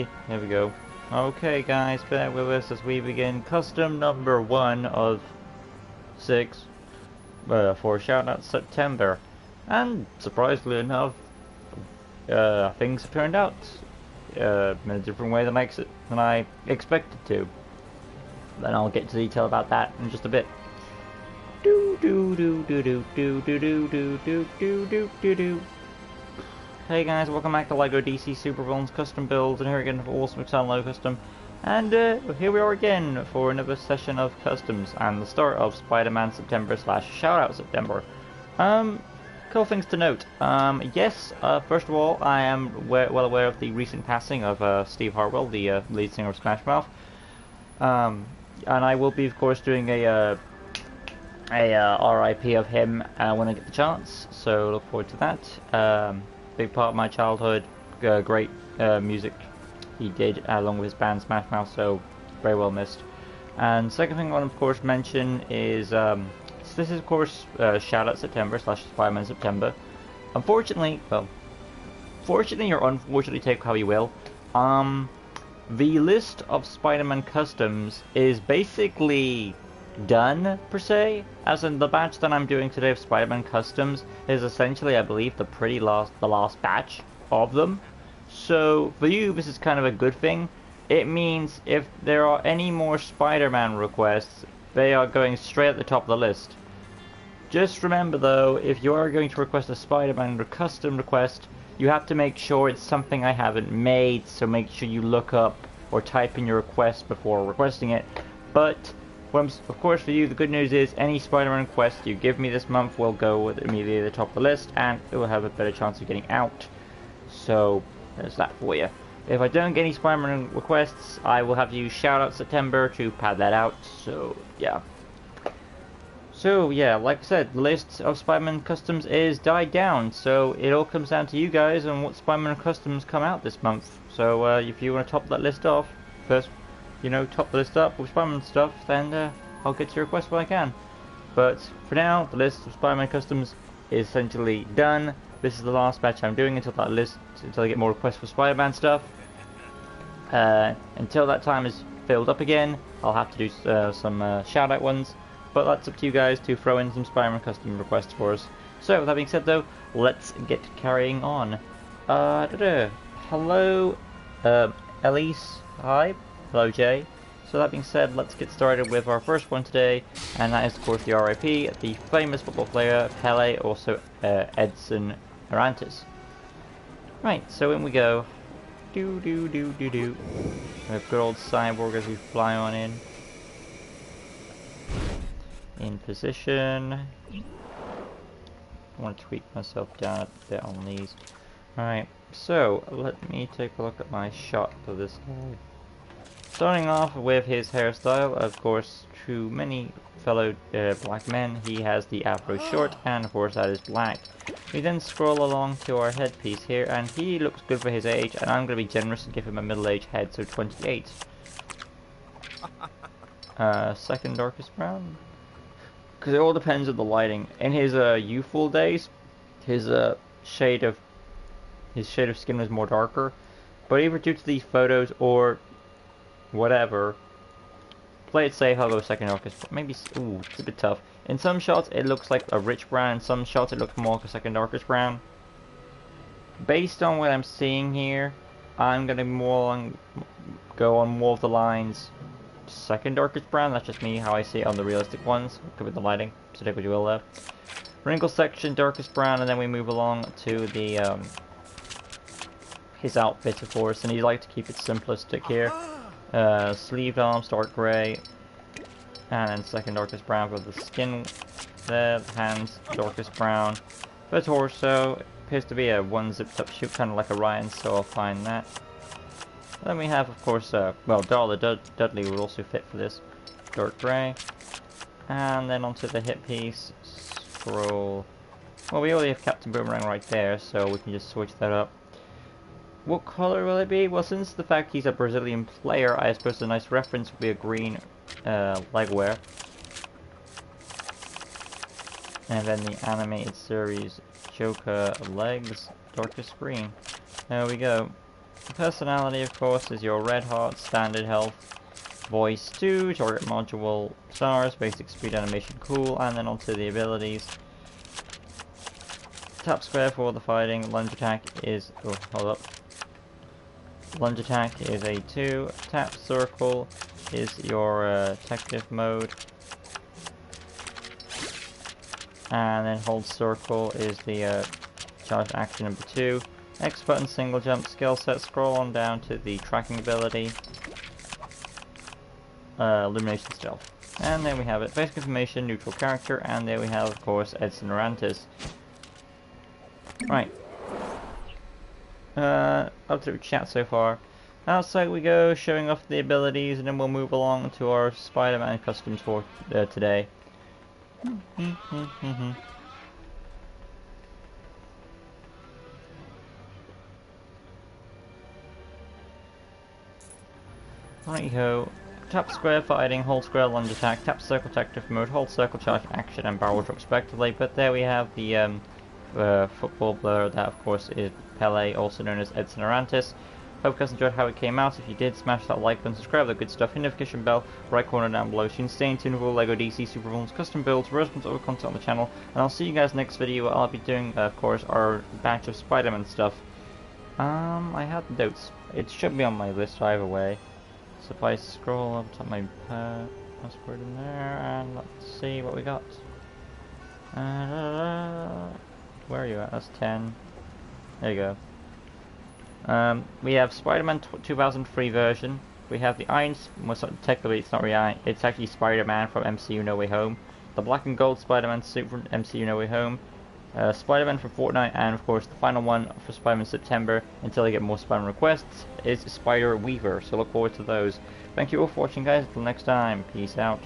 Here we go. Okay guys, bear with us as we begin custom number 1 of 6 for Shoutout September. And surprisingly enough, things have turned out in a different way than I expected to. Then I'll get to detail about that in just a bit. Hey guys, welcome back to LEGO DC Super Villains Custom Builds, and here again for Awesome External LEGO Custom. And here we are again for another session of customs and the start of Spider-Man September / Shoutout September. Cool things to note. Yes, first of all, I am well aware of the recent passing of Steve Harwell, the lead singer of Smash Mouth. And I will be, of course, doing a RIP of him when I get the chance, so look forward to that. Big part of my childhood, great music he did along with his band Smash Mouth, so very well missed. And second thing I want to of course mention is this is of course Shoutout September / Spider-Man September. Unfortunately, well, fortunately or unfortunately, take how you will, the list of Spider-Man customs is basically done, per se, as in the batch that I'm doing today of Spider-Man customs is essentially, I believe, the last batch of them. So for you, this is kind of a good thing. It means if there are any more Spider-Man requests, they are going straight at the top of the list. Just remember though, if you are going to request a Spider-Man custom request, you have to make sure it's something I haven't made, so make sure you look up or type in your request before requesting it. But of course, for you, the good news is any Spider-Man request you give me this month will go immediately at the top of the list, and it will have a better chance of getting out. So, there's that for you. If I don't get any Spider-Man requests, I will have you shout out September to pad that out. So, yeah. So, yeah, like I said, the list of Spider-Man customs is died down. So, it all comes down to you guys and what Spider-Man customs come out this month. So, if you want to top that list off, first, you know, top the list up with Spider-Man stuff, then I'll get to your request when I can. But for now, the list of Spider-Man customs is essentially done. This is the last batch I'm doing until I get more requests for Spider-Man stuff. Until that time is filled up again, I'll have to do some shout-out ones. But that's up to you guys to throw in some Spider-Man custom requests for us. So, with that being said though, let's get carrying on. Hello, Elise, hi. Hello Jay. So that being said, let's get started with our first one today, and that is of course the RIP, the famous football player Pelé, also Edson Arantes. Right, so in we go. We have good old Cyborg as we fly on in. In position. I want to tweak myself down a bit on these. Alright, so let me take a look at my shot for this guy. Starting off with his hairstyle, of course, to many fellow black men, he has the afro short, and of course that is black. We then scroll along to our headpiece here, and he looks good for his age, and I'm going to be generous and give him a middle-aged head, so 28. Second darkest brown? Because it all depends on the lighting. In his youthful days, his shade of skin was more darker, but either due to these photos or whatever, play it safe, I'll go second darkest. Maybe, ooh, it's a bit tough. In some shots it looks like a rich brown, in some shots it looks more like a second darkest brown. Based on what I'm seeing here, I'm gonna go on more of the lines second darkest brown. That's just me, how I see it on the realistic ones. Could be the lighting, so take what you will there. Wrinkle section, darkest brown, and then we move along to the his outfit, of course, and he likes to keep it simplistic here. Sleeved arms, dark grey, and then second darkest brown for the skin there, the hands, darkest brown. The torso appears to be a one zipped up shoot, kind of like Orion, so I'll find that. Then we have, of course, well, Darla Dudley would also fit for this, dark grey. And then onto the hip piece, scroll. Well, we already have Captain Boomerang right there, so we can just switch that up. What color will it be? Well, since the fact he's a Brazilian player, I suppose a nice reference would be a green leg wear. And then the animated series Joker legs, darkest green. There we go. Personality, of course, is your red heart, standard health, voice 2, target module, stars, basic speed, animation, cool, and then onto the abilities. Tap square for the fighting, lunge attack is, oh, hold up. Lunge attack is a 2, tap circle is your detective mode, and then hold circle is the charge action number 2. X button, single jump, skill set, scroll on down to the tracking ability, illumination stealth. And there we have it, basic information, neutral character, and there we have, of course, Edson Arantes. Right. Up to chat so far. Outside we go, showing off the abilities, and then we'll move along to our Spider-Man customs for today. Righty-ho. Tap square fighting, hold square lunge attack, tap circle detective mode, hold circle charge action and barrel drop respectively. But there we have the football blur, that of course is Pelé, also known as Edson Arantes. Hope you guys enjoyed how it came out. If you did, smash that like button, subscribe, that good stuff, hit the notification bell, right corner down below, so you can stay in tune with all LEGO DC Super Villains, custom builds, response over content on the channel, and I'll see you guys next video. I'll be doing, of course, our batch of Spider-Man stuff. I had notes. It should be on my list either way. So if I scroll up to my password in there, and let's see what we got. Where are you at? That's 10. There you go. We have Spider-Man 2003 version. We have the Iron, well, technically it's not really Iron, it's actually Spider-Man from MCU No Way Home. The black and gold Spider-Man suit from MCU No Way Home. Spider-Man from Fortnite, and of course the final one for Spider-Man September, until I get more Spider-Man requests, is Spider-Weaver, so look forward to those. Thank you all for watching, guys. Until next time, peace out.